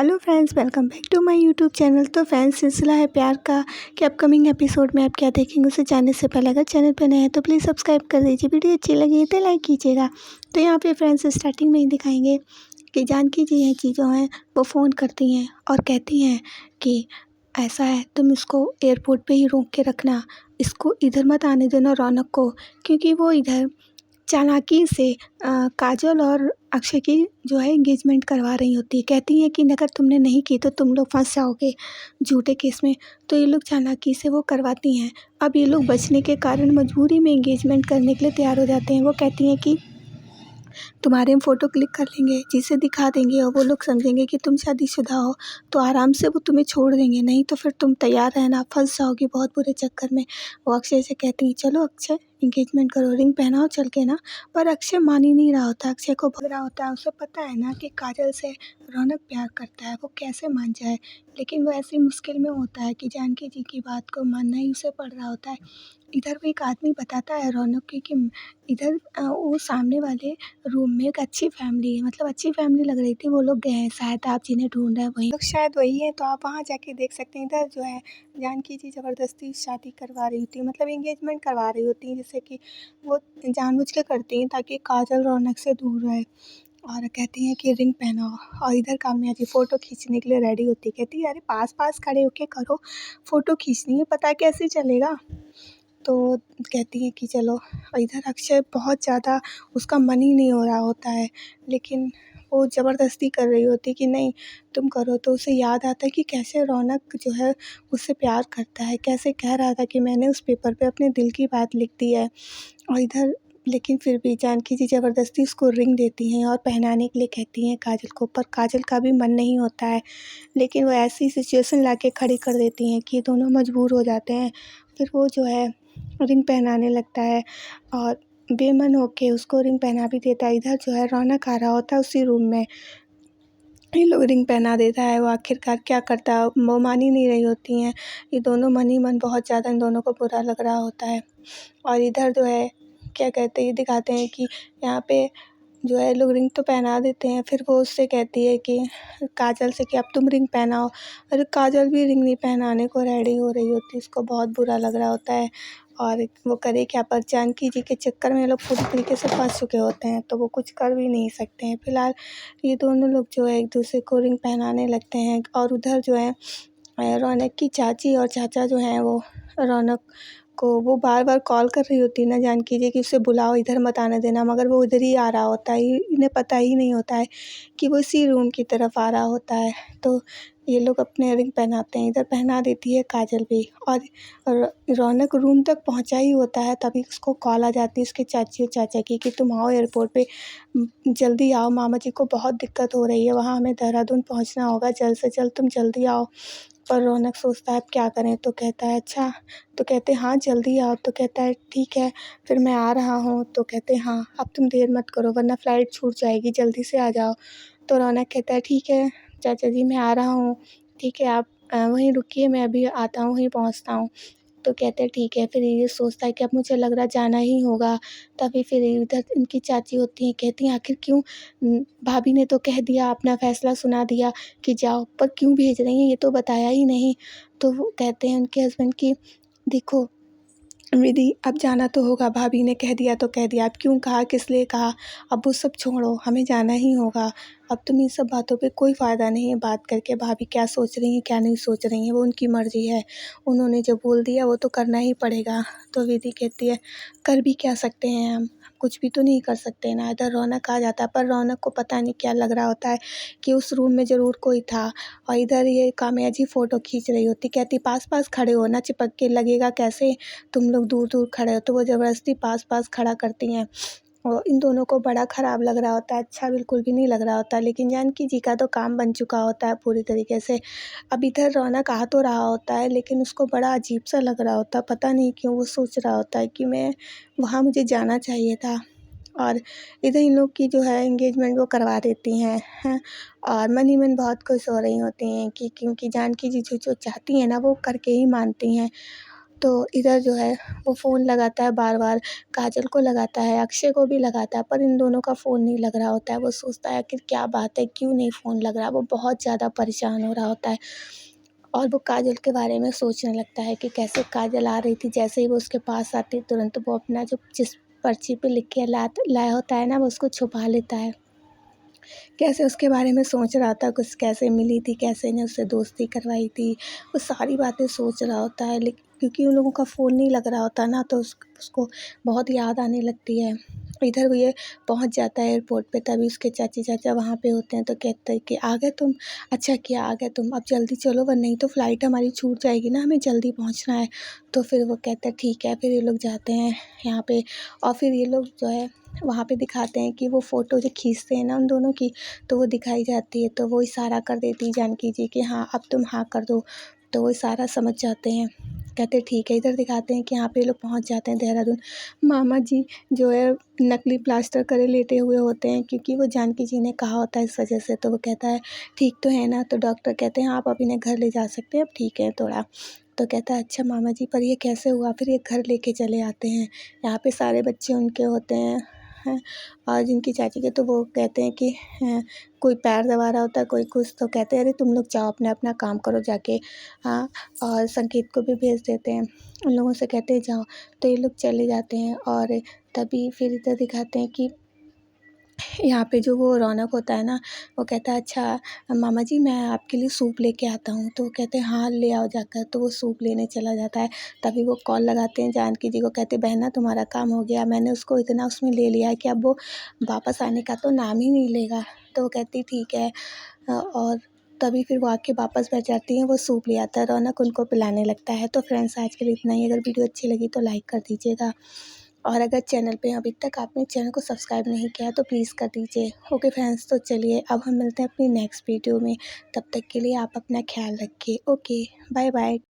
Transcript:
Hello friends, welcome back to my YouTube channel. तो friends, सिलसिला है प्यार का कि अपकमिंग एपिसोड में आप क्या देखेंगे उसे जानने से पहले अगर चैनल पर नए हैं तो प्लीज़ सब्सक्राइब कर दीजिए। वीडियो अच्छी लगी तो लाइक कीजिएगा। तो यहाँ पे फ्रेंड्स स्टार्टिंग में ही दिखाएंगे कि जानकी जी हैं चीज़ों हैं वो फ़ोन करती हैं और कहती हैं कि ऐसा है तुम इसको एयरपोर्ट पे ही रोक के रखना, इसको इधर मत आने देना रौनक को, क्योंकि वो इधर चालाकी से काजल और अक्षय की जो है एंगेजमेंट करवा रही होती है। कहती हैं कि अगर तुमने नहीं की तो तुम लोग फंस जाओगे झूठे केस में। तो ये लोग चालाकी से वो करवाती हैं। अब ये लोग बचने के कारण मजबूरी में एंगेजमेंट करने के लिए तैयार हो जाते हैं। वो कहती हैं कि तुम्हारे हम फ़ोटो क्लिक कर लेंगे, जिसे दिखा देंगे और वो लोग समझेंगे कि तुम शादीशुदा हो तो आराम से वो तुम्हें छोड़ देंगे, नहीं तो फिर तुम तैयार रहना, फंस जाओगी बहुत बुरे चक्कर में। वो अक्षय से कहती हैं चलो अक्षय एंगेजमेंट करो, रिंग पहनाओ चल के ना। पर अक्षय मान ही नहीं रहा होता, अक्षय को भग रहा होता है। उसे पता है ना कि काजल से रौनक प्यार करता है, वो कैसे मान जाए। लेकिन वो ऐसी मुश्किल में होता है कि जानकी जी की बात को मानना ही उसे पड़ रहा होता है। इधर वो एक आदमी बताता है रौनक को कि इधर वो सामने वाले रूम में एक अच्छी फैमिली है, मतलब अच्छी फैमिली लग रही थी। वो लोग गए हैं, शायद आप जिन्हें ढूंढ रहे हैं वही लोग शायद वही है, तो आप वहाँ जाके देख सकते हैं। इधर जो है जानकी जी ज़बरदस्ती शादी करवा रही होती है, मतलब एंगेजमेंट करवा रही होती हैं, जैसे कि वो जानबूझ के करती हैं ताकि काजल रौनक से दूर रहे। और कहती हैं कि रिंग पहनाओ, और इधर काम्या जी फ़ोटो खींचने के लिए रेडी होती है। कहती है अरे पास पास खड़े होके करो, फ़ोटो खींचनी है, पता कैसे चलेगा। तो कहती हैं कि चलो। और इधर अक्षय बहुत ज़्यादा उसका मन ही नहीं हो रहा होता है, लेकिन वो ज़बरदस्ती कर रही होती है कि नहीं तुम करो। तो उसे याद आता है कि कैसे रौनक जो है उससे प्यार करता है, कैसे कह रहा था कि मैंने उस पेपर पे अपने दिल की बात लिख दी है। और इधर लेकिन फिर भी जानकी जी ज़बरदस्ती उसको रिंग देती हैं और पहनाने के लिए कहती हैं काजल को, पर काजल का भी मन नहीं होता है। लेकिन वो ऐसी सिचुएशन लाके खड़ी कर देती हैं कि दोनों मजबूर हो जाते हैं। फिर वो जो है रिंग पहनाने लगता है और बेमन होके उसको रिंग पहना भी देता है। इधर जो है रौनक आ रहा होता है उसी रूम में, ये लोग रिंग पहना देता है। वो आखिरकार क्या करता है, वो मान ही नहीं रही होती हैं। ये दोनों मन ही मन बहुत ज़्यादा इन दोनों को बुरा लग रहा होता है। और इधर जो है क्या कहते हैं, ये दिखाते हैं कि यहाँ पे जो है लोग रिंग तो पहना देते हैं। फिर वो उससे कहती है कि काजल से कि अब तुम रिंग पहनाओ। और काजल भी रिंग नहीं पहनाने को रेडी हो रही होती है, उसको बहुत बुरा लग रहा होता है। और वो करे क्या, पर जानकी जी के चक्कर में ये लोग पूरी तरीके से फंस चुके होते हैं, तो वो कुछ कर भी नहीं सकते हैं। फिलहाल ये दोनों लोग जो है एक दूसरे को रिंग पहनाने लगते हैं। और उधर जो है रौनक की चाची और चाचा जो हैं वो रौनक को वो बार बार कॉल कर रही होती है ना जानकी जी कि उसे बुलाओ, इधर मत आने देना, मगर वो उधर ही आ रहा होता है। इन्हें पता ही नहीं होता है कि वो इसी रूम की तरफ आ रहा होता है। तो ये लोग अपने रिंग पहनाते हैं, इधर पहना देती है काजल भी। और रौनक रूम तक पहुंचा ही होता है तभी उसको कॉल आ जाती है उसके चाची और चाचा की कि तुम आओ एयरपोर्ट पे, जल्दी आओ, मामा जी को बहुत दिक्कत हो रही है, वहाँ हमें देहरादून पहुंचना होगा, जल्द से जल्द तुम जल्दी आओ। पर रौनक सोचता है अब क्या करें, तो कहता है अच्छा, तो कहते हैं हाँ जल्दी आओ। तो कहता है ठीक है फिर मैं आ रहा हूँ। तो कहते हैं हाँ अब तुम देर मत करो वरना फ़्लाइट छूट जाएगी, जल्दी से आ जाओ। तो रौनक कहता है ठीक है चाचा जी मैं आ रहा हूँ, ठीक है आप वहीं रुकिए, मैं अभी आता हूँ, वहीं पहुँचता हूँ। तो कहते हैं ठीक है। फिर ये सोचता है कि अब मुझे लग रहा जाना ही होगा। तभी फिर इधर इनकी चाची होती हैं, कहती हैं आखिर क्यों, भाभी ने तो कह दिया, अपना फ़ैसला सुना दिया कि जाओ, पर क्यों भेज रही हैं ये तो बताया ही नहीं। तो वो कहते हैं उनके हस्बैंड कि देखो विधि अब जाना तो होगा, भाभी ने कह दिया तो कह दिया, अब क्यों कहा, किस लिए कहा, अब वो सब छोड़ो, हमें जाना ही होगा। अब तुम इन सब बातों पे कोई फ़ायदा नहीं है बात करके, भाभी क्या सोच रही हैं क्या नहीं सोच रही हैं वो उनकी मर्ज़ी है, उन्होंने जो बोल दिया वो तो करना ही पड़ेगा। तो विधि कहती है कर भी क्या सकते हैं हम, कुछ भी तो नहीं कर सकते ना। इधर रौनक आ जाता है, पर रौनक को पता नहीं क्या लग रहा होता है कि उस रूम में ज़रूर कोई था। और इधर ये काम्या जी फ़ोटो खींच रही होती, कहती पास पास खड़े हो ना, चिपक के लगेगा कैसे, तुम लोग दूर दूर खड़े हो। तो वो ज़बरदस्ती पास पास खड़ा करती हैं और इन दोनों को बड़ा ख़राब लग रहा होता है, अच्छा बिल्कुल भी नहीं लग रहा होता। लेकिन जानकी जी का तो काम बन चुका होता है पूरी तरीके से। अब इधर रौनक आ तो रहा होता है लेकिन उसको बड़ा अजीब सा लग रहा होता है, पता नहीं क्यों। वो सोच रहा होता है कि मैं वहाँ मुझे जाना चाहिए था। और इधर इन लोग की जो है एंगेजमेंट वो करवा देती हैं और मन ही मन बहुत खुश हो रही होती हैं कि क्योंकि जानकी जी जो जो चाहती हैं ना वो करके ही मानती हैं। तो इधर जो है वो फ़ोन लगाता है बार-बार, काजल को लगाता है, अक्षय को भी लगाता है, पर इन दोनों का फ़ोन नहीं लग रहा होता है। वो सोचता है आखिर क्या बात है, क्यों नहीं फ़ोन लग रहा? वो बहुत ज़्यादा परेशान हो रहा होता है और वो काजल के बारे में सोचने लगता है कि कैसे काजल आ रही थी, जैसे ही वो उसके पास आती है तुरंत वो अपना जो जिस पर्ची पे लिख के लाया होता है ना, वो उसको छुपा लेता है। कैसे उसके बारे में सोच रहा था, कुछ कैसे मिली थी, कैसे ने उससे दोस्ती करवाई थी, वो सारी बातें सोच रहा होता है। लेकिन क्योंकि उन लोगों का फ़ोन नहीं लग रहा होता ना, तो उसको बहुत याद आने लगती है। इधर वो ये पहुंच जाता है एयरपोर्ट पे, तभी उसके चाची चाचा वहाँ पे होते हैं, तो कहते हैं कि आ गए तुम, अच्छा किया आ गए तुम, अब जल्दी चलो वरना नहीं तो फ़्लाइट हमारी छूट जाएगी ना, हमें जल्दी पहुँचना है। तो फिर वो कहते हैं ठीक है, फिर ये लोग जाते हैं यहाँ पे और फिर ये लोग जो है वहाँ पे दिखाते हैं कि वो फ़ोटो जो खींचते हैं ना उन दोनों की, तो वो दिखाई जाती है, तो वो इशारा कर देती है जानकी जी कि हाँ अब तुम हाँ कर दो, तो वो इशारा समझ जाते हैं। कहते ठीक है, इधर दिखाते हैं कि यहाँ पे लोग पहुँच जाते हैं देहरादून। मामा जी जो है नकली प्लास्टर करे लेटे हुए होते हैं, क्योंकि वो जानकी जी ने कहा होता है इस वजह से। तो वो कहता है ठीक तो है ना? तो डॉक्टर कहते हैं आप अब इन्हें घर ले जा सकते हैं, अब ठीक है थोड़ा। तो कहता है अच्छा मामा जी, पर ये कैसे हुआ? फिर ये घर लेके चले आते हैं, यहाँ पे सारे बच्चे उनके होते हैं और जिनकी चाची के, तो वो कहते हैं कि कोई पैर दबा रहा होता है, कोई कुछ, तो कहते हैं अरे तुम लोग जाओ अपना अपना काम करो जाके। हाँ, और संकेत को भी भेज देते हैं, उन लोगों से कहते हैं जाओ। तो ये लोग चले जाते हैं और तभी फिर इधर दिखाते हैं कि यहाँ पे जो वो रौनक होता है ना, वो कहता है अच्छा मामा जी मैं आपके लिए सूप लेके आता हूँ। तो वो कहते हैं हाँ ले आओ जाकर, तो वो सूप लेने चला जाता है। तभी वो कॉल लगाते हैं जानकी जी को, कहते बहना तुम्हारा काम हो गया, मैंने उसको इतना उसमें ले लिया है कि अब वो वापस आने का तो नाम ही नहीं लेगा। तो वो कहती ठीक है और तभी फिर वो आके वापस बैठ जाती हैं, वो सूप ले आता है, रौनक उनको पिलाने लगता है। तो फ्रेंड्स आज के लिए इतना ही, अगर वीडियो अच्छी लगी तो लाइक कर दीजिएगा और अगर चैनल पे अभी तक आपने चैनल को सब्सक्राइब नहीं किया तो प्लीज़ कर दीजिए। ओके फ्रेंड्स, तो चलिए अब हम मिलते हैं अपनी नेक्स्ट वीडियो में, तब तक के लिए आप अपना ख्याल रखिए। Okay, bye bye.